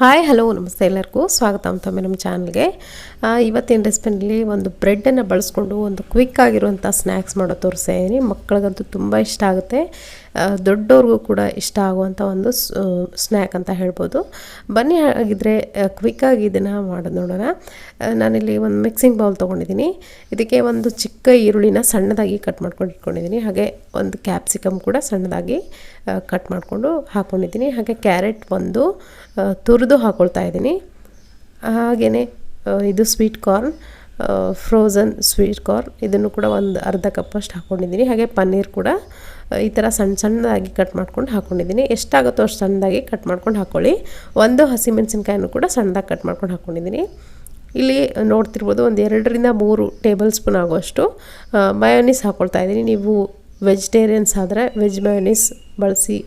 Hi hello ನಮಸ್ತೆ ಎಲ್ಲರಿಗೂ ಸ್ವಾಗತ ಮತ್ತೊಮ್ಮೆ ನಮ್ಮ ಚಾನಲ್ಗೆ. ಇವತ್ತಿನ ರೆಸಿಪಿನಲ್ಲಿ ಒಂದು ಬ್ರೆಡ್ಡನ್ನು ಬಳಸ್ಕೊಂಡು ಒಂದು ಕ್ವಿಕ್ ಆಗಿರುವಂಥ ಸ್ನ್ಯಾಕ್ಸ್ ಮಾಡೋ ತೋರಿಸ್ತಾಯಿದ್ದೀನಿ. ಮಕ್ಕಳಿಗಂತೂ ತುಂಬ ಇಷ್ಟ ಆಗುತ್ತೆ, ದೊಡ್ಡವ್ರಿಗೂ ಕೂಡ ಇಷ್ಟ ಆಗುವಂಥ ಒಂದು ಸ್ನ್ಯಾಕ್ ಅಂತ ಹೇಳ್ಬೋದು. ಬನ್ನಿ ಹಾಗಿದ್ರೆ ಕ್ವಿಕ್ಕಾಗಿ ಇದನ್ನು ಮಾಡೋದು ನೋಡೋಣ. ನಾನಿಲ್ಲಿ ಒಂದು ಮಿಕ್ಸಿಂಗ್ ಬೌಲ್ ತೊಗೊಂಡಿದ್ದೀನಿ. ಇದಕ್ಕೆ ಒಂದು ಚಿಕ್ಕ ಈರುಳ್ಳಿನ ಸಣ್ಣದಾಗಿ ಕಟ್ ಮಾಡ್ಕೊಂಡು ಇಟ್ಕೊಂಡಿದ್ದೀನಿ. ಹಾಗೆ ಒಂದು ಕ್ಯಾಪ್ಸಿಕಮ್ ಕೂಡ ಸಣ್ಣದಾಗಿ ಕಟ್ ಮಾಡಿಕೊಂಡು ಹಾಕ್ಕೊಂಡಿದ್ದೀನಿ. ಹಾಗೆ ಕ್ಯಾರೆಟ್ ಒಂದು ತುರಿದು ಹಾಕ್ಕೊಳ್ತಾ ಇದ್ದೀನಿ. ಹಾಗೆಯೇ ಇದು sweet corn, frozen sweet corn, ಇದನ್ನು ಕೂಡ ಒಂದು ಅರ್ಧ ಕಪ್ಪಷ್ಟು ಹಾಕ್ಕೊಂಡಿದ್ದೀನಿ. ಹಾಗೆ ಪನ್ನೀರ್ ಕೂಡ ಈ ಥರ ಸಣ್ಣ ಸಣ್ಣದಾಗಿ ಕಟ್ ಮಾಡ್ಕೊಂಡು ಹಾಕ್ಕೊಂಡಿದ್ದೀನಿ. ಎಷ್ಟಾಗುತ್ತೋ ಅಷ್ಟು ಸಣ್ಣದಾಗಿ ಕಟ್ ಮಾಡ್ಕೊಂಡು ಹಾಕ್ಕೊಳ್ಳಿ. ಒಂದು ಹಸಿಮೆಣಸಿನ್ಕಾಯನ್ನು ಕೂಡ ಸಣ್ಣದಾಗಿ ಕಟ್ ಮಾಡ್ಕೊಂಡು ಹಾಕ್ಕೊಂಡಿದ್ದೀನಿ. ಇಲ್ಲಿ ನೋಡ್ತಿರ್ಬೋದು ಒಂದು 2-3 ಟೇಬಲ್ ಸ್ಪೂನ್ ಆಗುವಷ್ಟು ಮಯೋನೀಸ್ ಹಾಕ್ಕೊಳ್ತಾ ಇದ್ದೀನಿ. ನೀವು ವೆಜಿಟೇರಿಯನ್ಸ್ ಆದರೆ ವೆಜ್ ಮಯೋನೀಸ್ ಬಳಸಿ,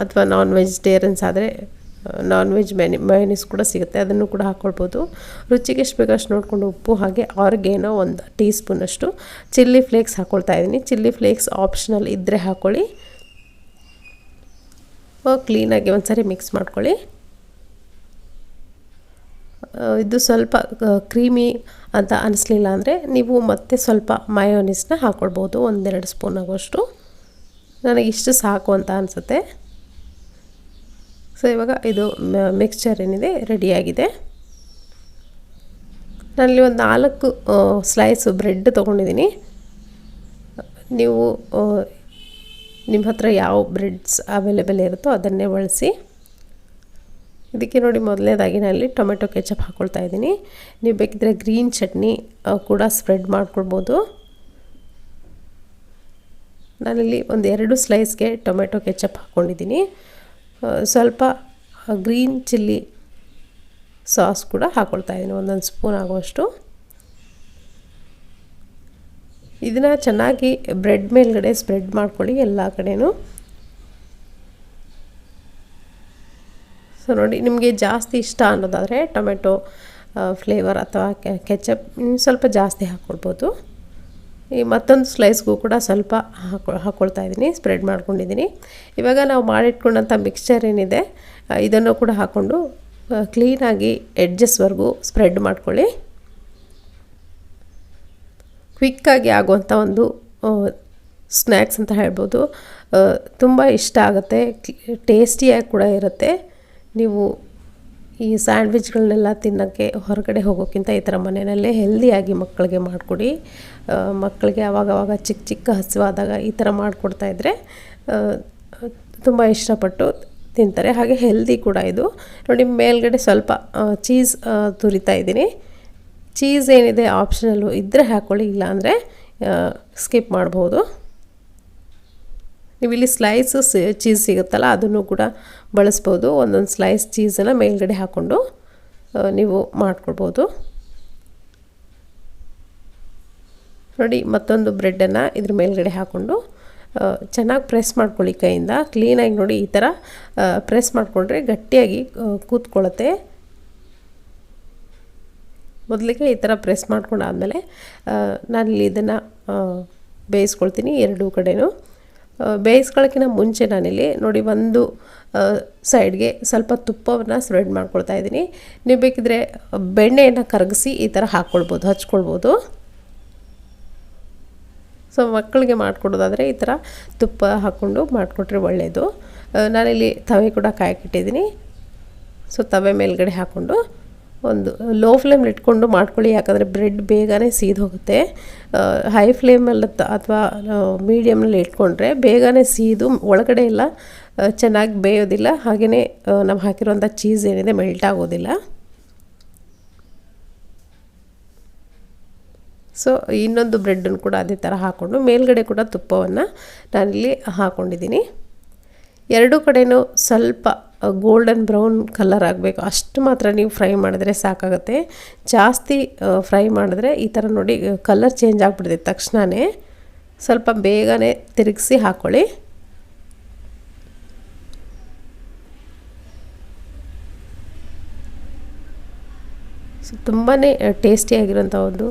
ಅಥವಾ ನಾನ್ ವೆಜಿಟೇರಿಯನ್ಸ್ ಆದರೆ ನಾನ್ ವೆಜ್ ಮಯೋನೀಸ್ ಕೂಡ ಸಿಗುತ್ತೆ, ಅದನ್ನು ಕೂಡ ಹಾಕ್ಕೊಳ್ಬೋದು. ರುಚಿಗೆ ಎಷ್ಟು ಬೇಕಷ್ಟು ನೋಡಿಕೊಂಡು ಉಪ್ಪು, ಹಾಗೆ ಆರ್ಗೇನೋ ಒಂದು ಟೀ ಸ್ಪೂನಷ್ಟು ಚಿಲ್ಲಿ ಫ್ಲೇಕ್ಸ್ ಹಾಕ್ಕೊಳ್ತಾ ಇದ್ದೀನಿ. ಚಿಲ್ಲಿ ಫ್ಲೇಕ್ಸ್ ಆಪ್ಷನಲ್ ಇದ್ದರೆ ಹಾಕ್ಕೊಳ್ಳಿ. ಕ್ಲೀನಾಗಿ ಒಂದು ಸಾರಿ ಮಿಕ್ಸ್ ಮಾಡ್ಕೊಳ್ಳಿ. ಇದು ಸ್ವಲ್ಪ ಕ್ರೀಮಿ ಅಂತ ಅನಿಸ್ಲಿಲ್ಲ ಅಂದರೆ ನೀವು ಮತ್ತೆ ಸ್ವಲ್ಪ ಮಯೋನೀಸ್ನ ಹಾಕ್ಕೊಳ್ಬೋದು, 1-2 ಸ್ಪೂನ್ ಆಗುವಷ್ಟು. ನನಗಿಷ್ಟು ಸಾಕು ಅಂತ ಅನಿಸುತ್ತೆ. ಸೊ ಇವಾಗ ಇದು ಮಿಕ್ಸ್ಚರ್ ಏನಿದೆ ರೆಡಿಯಾಗಿದೆ. ನಾನಲ್ಲಿ ಒಂದು 4 ಸ್ಲೈಸು ಬ್ರೆಡ್ ತೊಗೊಂಡಿದ್ದೀನಿ. ನೀವು ನಿಮ್ಮ ಹತ್ರ ಯಾವ ಬ್ರೆಡ್ಸ್ ಅವೈಲೇಬಲ್ ಇರುತ್ತೋ ಅದನ್ನೇ ಬಳಸಿ. ಇದಕ್ಕೆ ನೋಡಿ, ಮೊದಲನೇದಾಗಿ ನಾನಲ್ಲಿ ಟೊಮೆಟೊ ಕೆಚಪ್ ಹಾಕ್ಕೊಳ್ತಾ ಇದ್ದೀನಿ. ನೀವು ಬೇಕಿದ್ದರೆ ಗ್ರೀನ್ ಚಟ್ನಿ ಕೂಡ ಸ್ಪ್ರೆಡ್ ಮಾಡ್ಕೊಳ್ಬೋದು. ನಾನಿಲ್ಲಿ ಒಂದು 2 ಸ್ಲೈಸ್ಗೆ ಟೊಮೆಟೊ ಕೆಚಪ್ ಹಾಕ್ಕೊಂಡಿದ್ದೀನಿ. ಸ್ವಲ್ಪ ಗ್ರೀನ್ ಚಿಲ್ಲಿ ಸಾಸ್ ಕೂಡ ಹಾಕ್ಕೊಳ್ತಾ ಇದ್ದೀನಿ, 1 ಸ್ಪೂನ್ ಆಗುವಷ್ಟು. ಇದನ್ನು ಚೆನ್ನಾಗಿ ಬ್ರೆಡ್ ಮೇಲ್ಗಡೆ ಸ್ಪ್ರೆಡ್ ಮಾಡ್ಕೊಳ್ಳಿ ಎಲ್ಲ ಕಡೆನೂ. ಸೊ ನೋಡಿ, ನಿಮಗೆ ಜಾಸ್ತಿ ಇಷ್ಟ ಅನ್ನೋದಾದರೆ ಟೊಮೆಟೊ ಫ್ಲೇವರ್ ಅಥವಾ ಕೆಚಪ್ ಸ್ವಲ್ಪ ಜಾಸ್ತಿ ಹಾಕ್ಕೊಳ್ಬೋದು. ಈ ಮತ್ತೊಂದು ಸ್ಲೈಸ್ಗೂ ಕೂಡ ಸ್ವಲ್ಪ ಹಾಕ್ಕೊಳ್ತಾ ಇದ್ದೀನಿ, ಸ್ಪ್ರೆಡ್ ಮಾಡ್ಕೊಂಡಿದ್ದೀನಿ. ಇವಾಗ ನಾವು ಮಾಡಿಟ್ಕೊಂಡಂಥ ಮಿಕ್ಸ್ಚರ್ ಏನಿದೆ ಇದನ್ನು ಕೂಡ ಹಾಕ್ಕೊಂಡು ಕ್ಲೀನಾಗಿ ಎಡ್ಜಸ್ವರೆಗೂ ಸ್ಪ್ರೆಡ್ ಮಾಡ್ಕೊಳ್ಳಿ. ಕ್ವಿಕ್ಕಾಗಿ ಆಗುವಂಥ ಒಂದು ಸ್ನ್ಯಾಕ್ಸ್ ಅಂತ ಹೇಳ್ಬೋದು. ತುಂಬ ಇಷ್ಟ ಆಗುತ್ತೆ, ಟೇಸ್ಟಿಯಾಗಿ ಕೂಡ ಇರುತ್ತೆ. ನೀವು ಈ ಸ್ಯಾಂಡ್ವಿಚ್ಗಳನ್ನೆಲ್ಲ ತಿನ್ನೋಕ್ಕೆ ಹೊರಗಡೆ ಹೋಗೋಕ್ಕಿಂತ ಈ ಥರ ಮನೆಯಲ್ಲೇ ಹೆಲ್ದಿಯಾಗಿ ಮಕ್ಕಳಿಗೆ ಮಾಡಿಕೊಡಿ. ಮಕ್ಕಳಿಗೆ ಆವಾಗವಾಗ ಚಿಕ್ಕ ಚಿಕ್ಕ ಹಸಿವಾದಾಗ ಈ ಥರ ಮಾಡಿಕೊಡ್ತಾಯಿದ್ರೆ ತುಂಬ ಇಷ್ಟಪಟ್ಟು ತಿಂತಾರೆ. ಹಾಗೆ ಹೆಲ್ದಿ ಕೂಡ ಇದು. ನೋಡಿ, ಮೇಲ್ಗಡೆ ಸ್ವಲ್ಪ ಚೀಸ್ ತುರಿತಾ ಇದ್ದೀನಿ. ಚೀಸ್ ಏನಿದೆ ಆಪ್ಷನಲ್ಲು ಇದ್ದರೆ ಹಾಕ್ಕೊಳ್ಳಿ, ಇಲ್ಲಾಂದರೆ ಸ್ಕಿಪ್ ಮಾಡ್ಬೋದು. ನೀವು ಇಲ್ಲಿ ಸ್ಲೈಸು ಚೀಸ್ ಸಿಗುತ್ತಲ್ಲ, ಅದನ್ನು ಕೂಡ ಬಳಸ್ಬೋದು. ಒಂದೊಂದು ಸ್ಲೈಸ್ ಚೀಸನ್ನು ಮೇಲ್ಗಡೆ ಹಾಕ್ಕೊಂಡು ನೀವು ಮಾಡ್ಕೊಳ್ಬೋದು. ನೋಡಿ, ಮತ್ತೊಂದು ಬ್ರೆಡ್ಡನ್ನು ಇದ್ರ ಮೇಲ್ಗಡೆ ಹಾಕ್ಕೊಂಡು ಚೆನ್ನಾಗಿ ಪ್ರೆಸ್ ಮಾಡ್ಕೊಳ್ಳಿ ಕೈಯಿಂದ. ಕ್ಲೀನಾಗಿ ನೋಡಿ, ಈ ಥರ ಪ್ರೆಸ್ ಮಾಡಿಕೊಂಡ್ರೆ ಗಟ್ಟಿಯಾಗಿ ಕೂತ್ಕೊಳ್ಳುತ್ತೆ. ಮೊದಲಿಗೆ ಈ ಥರ ಪ್ರೆಸ್ ಮಾಡ್ಕೊಂಡಾದಮೇಲೆ ನಾನಿಲ್ಲಿ ಇದನ್ನು ಬೇಯಿಸ್ಕೊಳ್ತೀನಿ 2 ಕಡೆನೂ. ಬೇಯಿಸ್ಕೊಳ್ಳೋಕ್ಕಿಂತ ಮುಂಚೆ ನಾನಿಲ್ಲಿ ನೋಡಿ, ಒಂದು ಸೈಡ್ಗೆ ಸ್ವಲ್ಪ ತುಪ್ಪವನ್ನು ಸ್ಪ್ರೆಡ್ ಮಾಡ್ಕೊಳ್ತಾ ಇದ್ದೀನಿ. ನೀವು ಬೇಕಿದ್ರೆ ಬೆಣ್ಣೆಯನ್ನು ಕರಗಿಸಿ ಈ ಥರ ಹಾಕ್ಕೊಳ್ಬೋದು, ಹಚ್ಕೊಳ್ಬೋದು. ಸೊ ಮಕ್ಕಳಿಗೆ ಮಾಡಿಕೊಡೋದಾದರೆ ಈ ಥರ ತುಪ್ಪ ಹಾಕ್ಕೊಂಡು ಮಾಡಿಕೊಟ್ರೆ ಒಳ್ಳೆಯದು. ನಾನಿಲ್ಲಿ ತವೆ ಕೂಡ ಕಾಯಕ್ಕಿಟ್ಟಿದ್ದೀನಿ. ಸೊ ತವೆ ಮೇಲ್ಗಡೆ ಹಾಕ್ಕೊಂಡು ಒಂದು ಲೋ ಫ್ಲೇಮಲ್ಲಿ ಇಟ್ಕೊಂಡು ಮಾಡ್ಕೊಳ್ಳಿ, ಯಾಕಂದರೆ ಬ್ರೆಡ್ ಬೇಗನೆ ಸೀದು ಹೋಗುತ್ತೆ. ಹೈ ಫ್ಲೇಮಲ್ಲಿ ಅಥವಾ ಮೀಡಿಯಮ್ನಲ್ಲಿ ಇಟ್ಕೊಂಡ್ರೆ ಬೇಗನೆ ಸೀದು ಒಳಗಡೆ ಎಲ್ಲ ಚೆನ್ನಾಗಿ ಬೇಯೋದಿಲ್ಲ. ಹಾಗೆಯೇ ನಾವು ಹಾಕಿರುವಂಥ ಚೀಸ್ ಏನಿದೆ ಮೆಲ್ಟ್ ಆಗೋದಿಲ್ಲ. ಸೊ ಇನ್ನೊಂದು ಬ್ರೆಡ್ಡನ್ನು ಕೂಡ ಅದೇ ಥರ ಹಾಕ್ಕೊಂಡು ಮೇಲ್ಗಡೆ ಕೂಡ ತುಪ್ಪವನ್ನು ನಾನಿಲ್ಲಿ ಹಾಕ್ಕೊಂಡಿದ್ದೀನಿ. 2 ಕಡೆಯೂ ಸ್ವಲ್ಪ ಗೋಲ್ಡನ್ ಬ್ರೌನ್ ಕಲರ್ ಆಗಬೇಕು, ಅಷ್ಟು ಮಾತ್ರ ನೀವು ಫ್ರೈ ಮಾಡಿದ್ರೆ ಸಾಕಾಗುತ್ತೆ. ಜಾಸ್ತಿ ಫ್ರೈ ಮಾಡಿದ್ರೆ ಈ ಥರ ನೋಡಿ ಕಲರ್ ಚೇಂಜ್ ಆಗಿಬಿಡ್ತದೆ ತಕ್ಷಣವೇ. ಸ್ವಲ್ಪ ಬೇಗನೆ ತಿರುಗಿಸಿ ಹಾಕ್ಕೊಳ್ಳಿ. ಸೊ ತುಂಬಾ ಟೇಸ್ಟಿಯಾಗಿರೋಂಥ ಒಂದು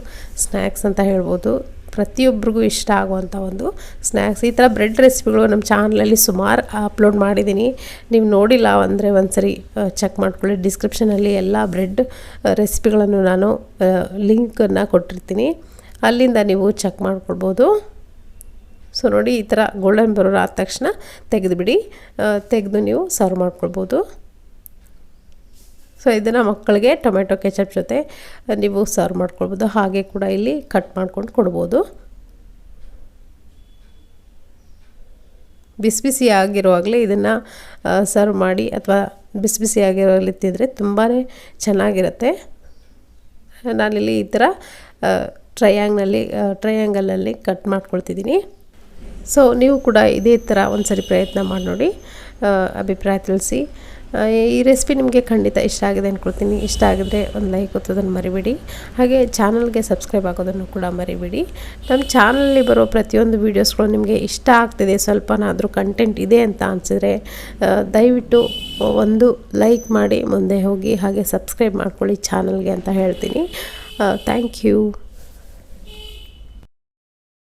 ಸ್ನ್ಯಾಕ್ಸ್ ಅಂತ ಹೇಳ್ಬೋದು. ಪ್ರತಿಯೊಬ್ಬರಿಗೂ ಇಷ್ಟ ಆಗುವಂಥ ಒಂದು ಸ್ನ್ಯಾಕ್ಸ್. ಈ ಥರ ಬ್ರೆಡ್ ರೆಸಿಪಿಗಳು ನಮ್ಮ ಚಾನಲಲ್ಲಿ ಸುಮಾರು ಅಪ್ಲೋಡ್ ಮಾಡಿದ್ದೀನಿ. ನೀವು ನೋಡಿಲ್ಲ ಅಂದರೆ ಒಂದ್ಸರಿ ಚೆಕ್ ಮಾಡ್ಕೊಳ್ಳಿ. ಡಿಸ್ಕ್ರಿಪ್ಷನಲ್ಲಿ ಎಲ್ಲ ಬ್ರೆಡ್ ರೆಸಿಪಿಗಳನ್ನು ನಾನು ಲಿಂಕನ್ನು ಕೊಟ್ಟಿರ್ತೀನಿ, ಅಲ್ಲಿಂದ ನೀವು ಚೆಕ್ ಮಾಡ್ಕೊಳ್ಬೋದು. ಸೊ ನೋಡಿ, ಈ ಥರ ಗೋಲ್ಡನ್ ಬರೋರು ಆದ ತಕ್ಷಣ ತೆಗೆದುಬಿಡಿ. ತೆಗೆದು ನೀವು ಸರ್ವ್ ಮಾಡ್ಕೊಳ್ಬೋದು. ಸೊ ಇದನ್ನು ಮಕ್ಕಳಿಗೆ ಟೊಮೆಟೊ ಕೆಚಪ್ ಜೊತೆ ನೀವು ಸರ್ವ್ ಮಾಡ್ಕೊಳ್ಬೋದು. ಹಾಗೆ ಕೂಡ ಇಲ್ಲಿ ಕಟ್ ಮಾಡ್ಕೊಂಡು ಕೊಡ್ಬೋದು. ಬಿಸಿ ಬಿಸಿ ಆಗಿರುವಾಗಲೇ ಇದನ್ನು ಸರ್ವ್ ಮಾಡಿ, ಅಥವಾ ಬಿಸಿ ಬಿಸಿ ಆಗಿರೋಲ್ಲಿ ತಿಂದರೆ ತುಂಬಾ ಚೆನ್ನಾಗಿರುತ್ತೆ. ನಾನಿಲ್ಲಿ ಈ ಥರ ಟ್ರಯಾಂಗಲಲ್ಲಿ ಕಟ್ ಮಾಡ್ಕೊಳ್ತಿದ್ದೀನಿ. ಸೊ ನೀವು ಕೂಡ ಇದೇ ಥರ ಒಂದು ಸರಿ ಪ್ರಯತ್ನ ಮಾಡಿ ನೋಡಿ, ಅಭಿಪ್ರಾಯ ತಿಳಿಸಿ. ಈ ರೆಸಿಪಿ ನಿಮಗೆ ಖಂಡಿತ ಇಷ್ಟ ಆಗಿದೆ ಅಂದ್ಕೊಳ್ತೀನಿ. ಇಷ್ಟ ಆಗಿದ್ರೆ ಒಂದು ಲೈಕ್ ಒತ್ತೋದನ್ನು ಮರಿಬೇಡಿ. ಹಾಗೆ ಚಾನಲ್ಗೆ ಸಬ್ಸ್ಕ್ರೈಬ್ ಆಗೋದನ್ನು ಕೂಡ ಮರಿಬೇಡಿ. ನಮ್ಮ ಚಾನಲಲ್ಲಿ ಬರೋ ಪ್ರತಿಯೊಂದು ವೀಡಿಯೋಸ್ಗಳು ನಿಮಗೆ ಇಷ್ಟ ಆಗ್ತಿದೆ, ಸ್ವಲ್ಪನಾದರೂ ಕಂಟೆಂಟ್ ಇದೆ ಅಂತ ಅನಿಸಿದ್ರೆ ದಯವಿಟ್ಟು ಒಂದು ಲೈಕ್ ಮಾಡಿ ಮುಂದೆ ಹೋಗಿ, ಹಾಗೆ ಸಬ್ಸ್ಕ್ರೈಬ್ ಮಾಡ್ಕೊಳ್ಳಿ ಚಾನಲ್ಗೆ ಅಂತ ಹೇಳ್ತೀನಿ. Thank you.